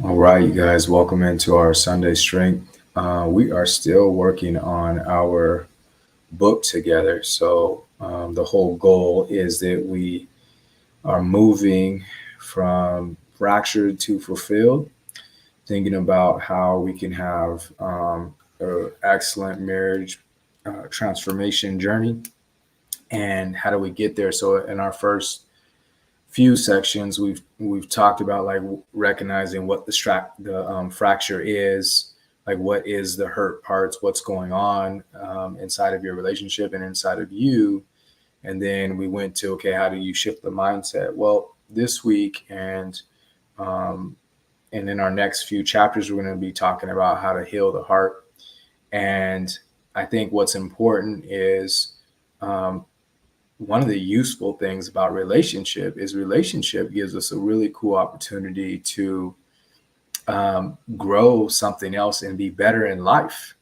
All right, you guys, welcome into our Sunday Strength. We are still working on our book together. So, the whole goal is that we are moving from fractured to fulfilled, thinking about how we can have an excellent marriage transformation journey and how do we get there. So, in our first few sections we've talked about like recognizing what the fracture is, like what is the hurt parts, what's going on inside of your relationship and inside of you. And then we went to, okay, how do you shift the mindset? Well, this week um, and in our next few chapters we're going to be talking about how to heal the heart. And I think what's important is um, one of the useful things about relationship gives us a really cool opportunity to grow something else and be better in life.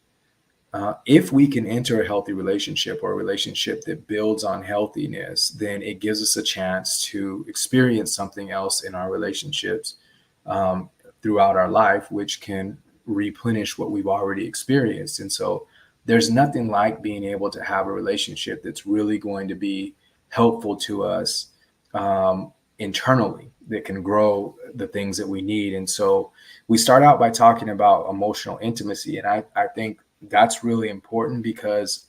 If we can enter a healthy relationship or a relationship that builds on healthiness, then it gives us a chance to experience something else in our relationships um, throughout our life, which can replenish what we've already experienced. And so there's nothing like being able to have a relationship that's really going to be helpful to us um, internally, that can grow the things that we need. And so we start out by talking about emotional intimacy. And I think that's really important because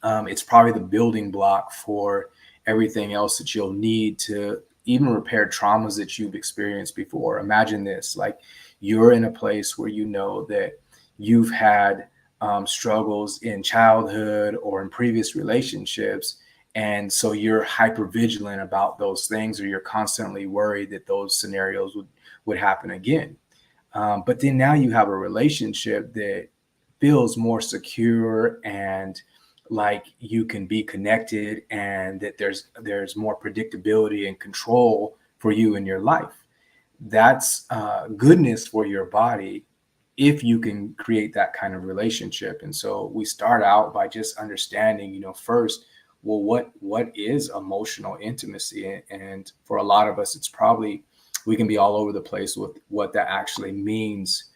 it's probably the building block for everything else that you'll need to even repair traumas that you've experienced before. Imagine this, like you're in a place where you know that you've had struggles in childhood or in previous relationships. And so you're hyper vigilant about those things, or you're constantly worried that those scenarios would happen again. But then now you have a relationship that feels more secure and like you can be connected, and that there's more predictability and control for you in your life. That's goodness for your body if you can create that kind of relationship. And so we start out by just understanding, first, well, what is emotional intimacy? And for a lot of us, it's probably, we can be all over the place with what that actually means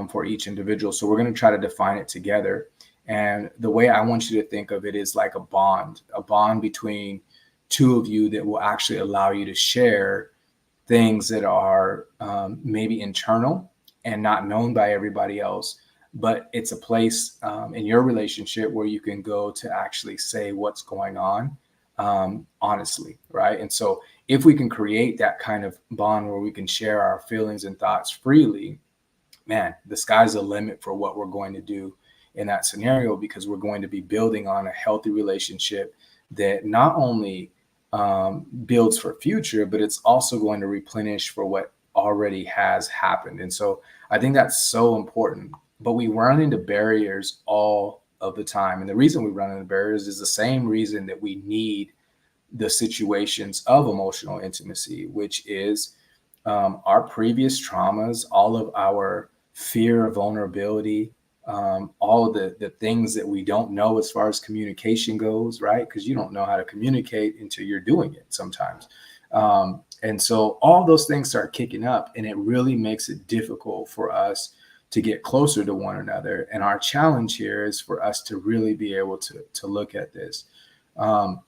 for each individual. So we're going to try to define it together. And the way I want you to think of it is like a bond between two of you that will actually allow you to share things that are maybe internal and not known by everybody else. But it's a place in your relationship where you can go to actually say what's going on honestly, right? And so if we can create that kind of bond where we can share our feelings and thoughts freely, man, the sky's the limit for what we're going to do in that scenario, because we're going to be building on a healthy relationship that not only builds for future, but it's also going to replenish for what already has happened. And so I think that's so important. But we run into barriers all of the time. And the reason we run into barriers is the same reason that we need the situations of emotional intimacy, which is our previous traumas, all of our fear of vulnerability, all of the things that we don't know as far as communication goes, right? Because you don't know how to communicate until you're doing it sometimes. And so all those things start kicking up, and it really makes it difficult for us to get closer to one another. And our challenge here is for us to really be able to look at this. Um,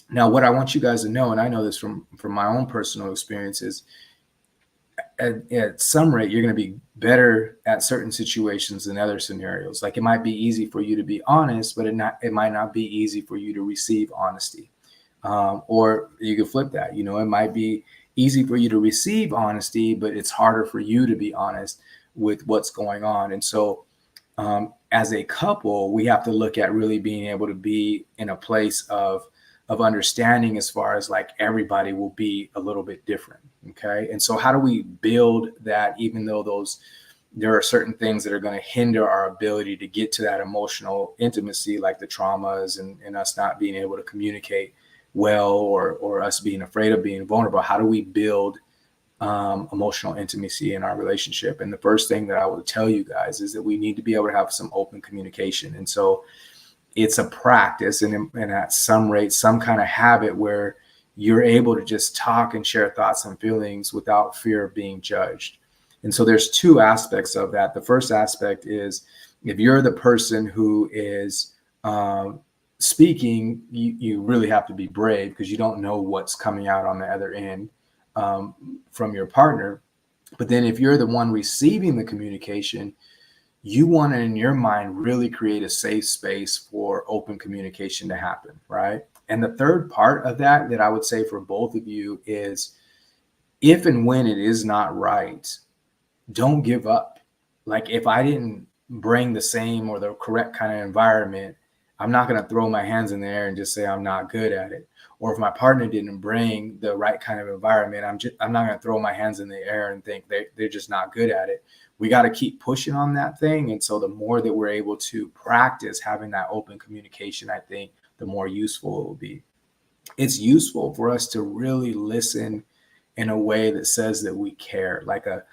Now, what I want you guys to know, and I know this from my own personal experiences, at some rate, you're going to be better at certain situations than other scenarios. Like it might be easy for you to be honest, but it might not be easy for you to receive honesty. Or you could flip that. It might be easy for you to receive honesty, but it's harder for you to be honest with what's going on. And so, as a couple, we have to look at really being able to be in a place of understanding, as far as like everybody will be a little bit different. Okay. And so how do we build that, even though there are certain things that are going to hinder our ability to get to that emotional intimacy, like the traumas and us not being able to communicate well, or us being afraid of being vulnerable? How do we build emotional intimacy in our relationship? And the first thing that I would tell you guys is that we need to be able to have some open communication. And so it's a practice, and at some rate, some kind of habit where you're able to just talk and share thoughts and feelings without fear of being judged. And so there's two aspects of that. The first aspect is if you're the person who is speaking, you really have to be brave because you don't know what's coming out on the other end from your partner. But then if you're the one receiving the communication, you want to, in your mind, really create a safe space for open communication to happen, right? And the third part of that I would say for both of you is if and when it is not right, don't give up. Like if I didn't bring the same or the correct kind of environment, I'm not going to throw my hands in the air and just say I'm not good at it. Or if my partner didn't bring the right kind of environment, I'm not going to throw my hands in the air and think they're just not good at it. We got to keep pushing on that thing. And so the more that we're able to practice having that open communication, I think the more useful it will be. It's useful for us to really listen in a way that says that we care, like a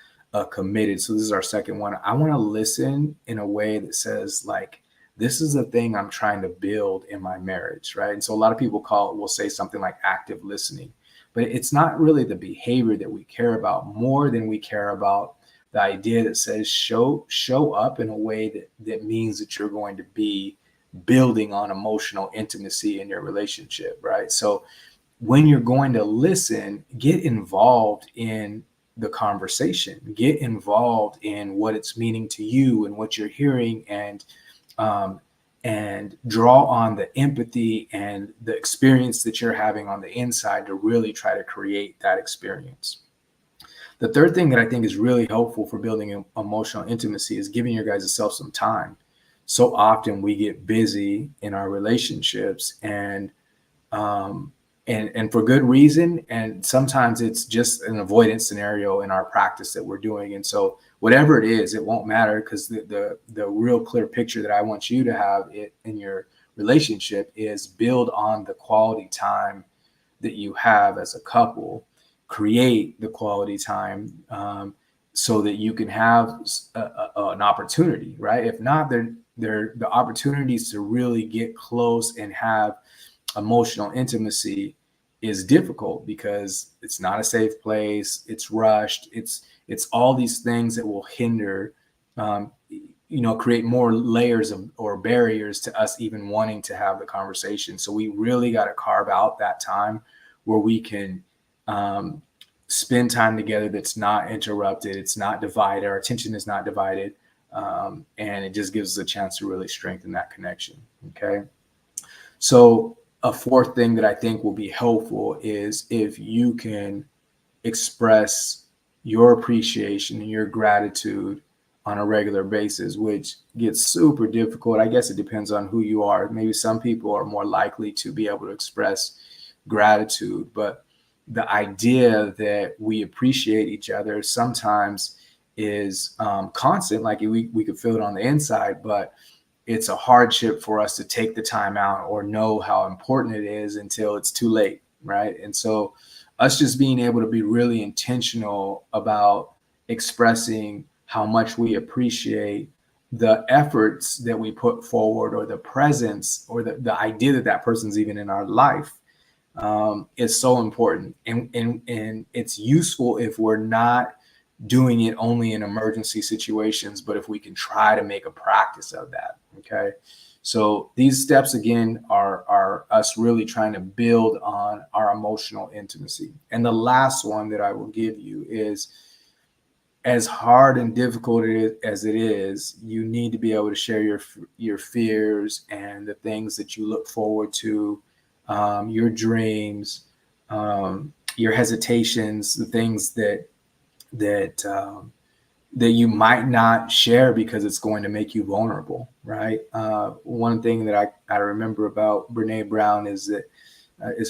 committed. So this is our second one. I want to listen in a way that says like, this is the thing I'm trying to build in my marriage, right? And so a lot of people will say something like active listening, but it's not really the behavior that we care about more than we care about the idea that says show up in a way that means that you're going to be building on emotional intimacy in your relationship, right? So when you're going to listen, get involved in the conversation, get involved in what it's meaning to you and what you're hearing, and draw on the empathy and the experience that you're having on the inside to really try to create that experience. The third thing that I think is really helpful for building emotional intimacy is giving your guys self some time. So often we get busy in our relationships and for good reason. And sometimes it's just an avoidance scenario in our practice that we're doing. And so whatever it is, it won't matter because the real clear picture that I want you to have in your relationship is build on the quality time that you have as a couple, create the quality time so that you can have an opportunity, right? If not, they're the opportunities to really get close and have emotional intimacy is difficult because it's not a safe place. It's rushed. It's all these things that will hinder, create more layers or barriers to us even wanting to have the conversation. So we really got to carve out that time where we can spend time together that's not interrupted. It's not divided. Our attention is not divided. And it just gives us a chance to really strengthen that connection. Okay. So a fourth thing that I think will be helpful is if you can express your appreciation and your gratitude on a regular basis, which gets super difficult. I guess it depends on who you are. Maybe some people are more likely to be able to express gratitude, but the idea that we appreciate each other sometimes is constant. Like we could feel it on the inside, but it's a hardship for us to take the time out or know how important it is until it's too late, right? And so us just being able to be really intentional about expressing how much we appreciate the efforts that we put forward or the presence or the idea that person's even in our life is so important. And it's useful if we're not doing it only in emergency situations, but if we can try to make a practice of that. Okay. So these steps again are us really trying to build on our emotional intimacy. And the last one that I will give you is, as hard and difficult as it is, you need to be able to share your fears and the things that you look forward to, your dreams, your hesitations, the things that you might not share because it's going to make you vulnerable, right? One thing that I remember about Brene Brown is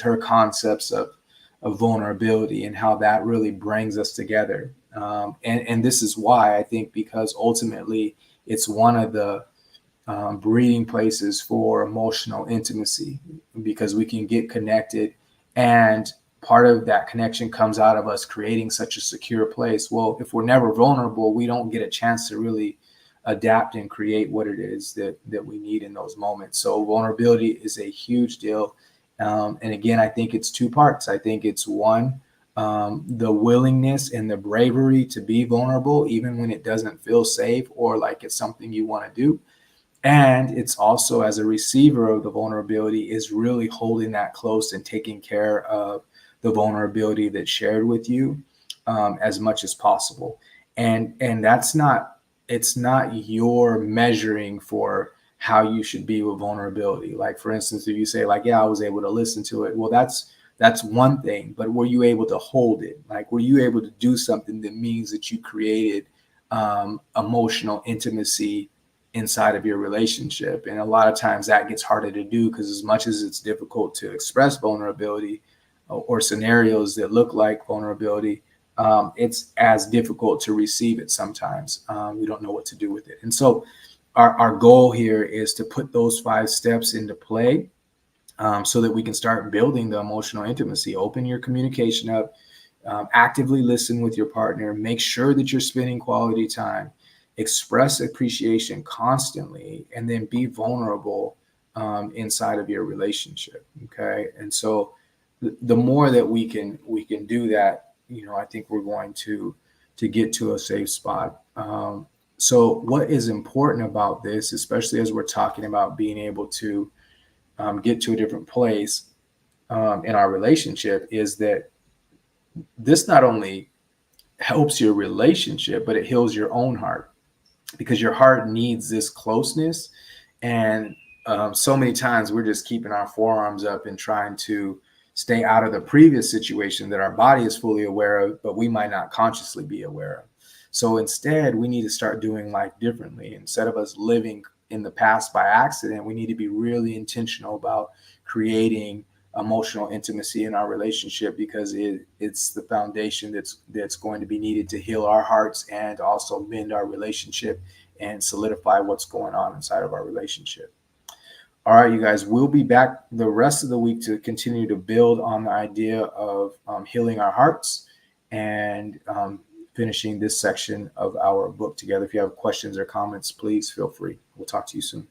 her concepts of vulnerability and how that really brings us together. And this is why I think, because ultimately it's one of the breeding places for emotional intimacy, because we can get connected, and part of that connection comes out of us creating such a secure place. Well, if we're never vulnerable, we don't get a chance to really adapt and create what it is that we need in those moments. So vulnerability is a huge deal. And again, I think it's two parts. I think it's one, the willingness and the bravery to be vulnerable, even when it doesn't feel safe or like it's something you want to do. And it's also, as a receiver of the vulnerability, is really holding that close and taking care of the vulnerability that's shared with you, as much as possible. And that's not, it's not your measuring for how you should be with vulnerability. Like, for instance, if you say like, yeah, I was able to listen to it, well, that's one thing. But were you able to hold it? Like, were you able to do something that means that you created emotional intimacy inside of your relationship? And a lot of times that gets harder to do, because as much as it's difficult to express vulnerability, or scenarios that look like vulnerability, it's as difficult to receive it sometimes. We don't know what to do with it. And so our goal here is to put those 5 steps into play, so that we can start building the emotional intimacy. Open your communication up, actively listen with your partner, make sure that you're spending quality time, express appreciation constantly, and then be vulnerable inside of your relationship. Okay. And so the more that we can do that, I think we're going to get to a safe spot. So what is important about this, especially as we're talking about being able to get to a different place in our relationship, is that this not only helps your relationship, but it heals your own heart, because your heart needs this closeness. And so many times we're just keeping our forearms up and trying to stay out of the previous situation that our body is fully aware of, but we might not consciously be aware of. So instead, we need to start doing life differently. Instead of us living in the past by accident, we need to be really intentional about creating emotional intimacy in our relationship, because it's the foundation that's going to be needed to heal our hearts and also mend our relationship and solidify what's going on inside of our relationship. All right, you guys, we'll be back the rest of the week to continue to build on the idea of healing our hearts and finishing this section of our book together. If you have questions or comments, please feel free. We'll talk to you soon.